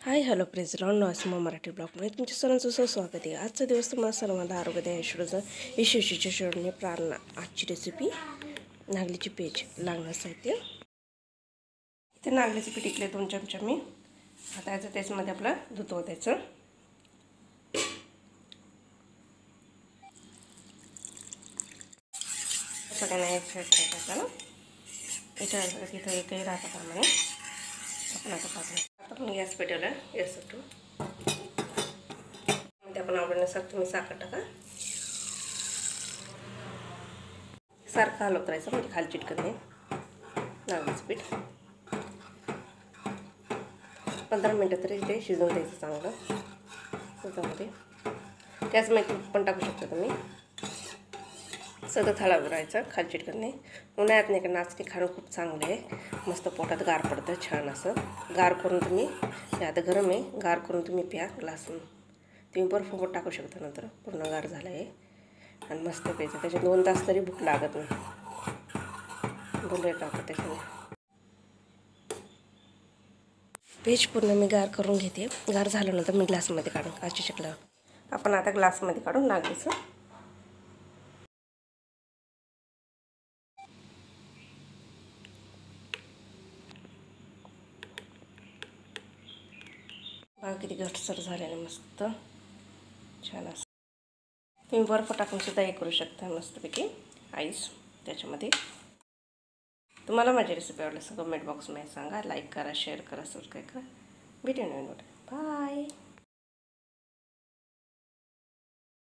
हाय hello प्रेज लॉन नॉसमा मराठी ब्लॉगमध्ये तुमच्या सर्वांचं स्वागत आहे। आजचा दिवस तुम्हाला सर्वांना आरोग्यदायी आयुष्याचा यशस्वीच्या शरणे प्रार्थना। आजची रेसिपी नागलीची पेज। लागणार साहित्य इथे नागलीचे पीठ इकले 2 चमचे मी। आता याचं त्याच्यामध्ये आपलं दूध ओतायचं। सगळ्यांना एक फ्राय करायचं ना याच्यावर तिथं एकही राहता कामा नये। आपण आता आपण गॅस पेटवला गॅस ठेवू। आपण आवडण्यासारखं तुम्ही साखर टाका। सारखं हलवत राहायचं म्हणजे खाली चिटकत नाही नागलीचं पीठ। 15 मिनिटं तरी ते शिजवून द्यायचं चांगलं दुधामध्ये। त्याचमध्ये तूप पण टाकू शकता तुम्ही। सतत हलवत राहायचं खाली चिटकत नाही। उन्हाळ्यात नाही का नाचणी खाणं खूप चांगलं आहे। मस्त पोटात गार पडतं छान असं। गार करून तुम्ही आता गरम आहे गार करून तुम्ही प्या ग्लासून। तुम्ही बर्फ पण टाकू शकता नंतर पूर्ण गार झालं आहे आणि मस्त प्यायचं। त्याचे 2 तास तरी भूक लागत नाही। बोलले टाकत त्याच्याने पेज पूर्ण मी गार करून घेते। गार झाल्यानंतर मी ग्लासमध्ये काढून काची शकला। आपण आता ग्लासमध्ये काढून नागलीचं बघा किती घट्टसर झालेलं मस्त छान असं। तुम्ही बर्फ टाकून सुद्धा हे करू शकता मस्तपैकी आईस त्याच्यामध्ये। तुम्हाला माझी रेसिपी आवडली असेल कमेंट बॉक्समध्ये सांगा। लाईक करा शेअर करा सबस्क्राईब करा। भेटूया नवीन व्हिडिओ बाय।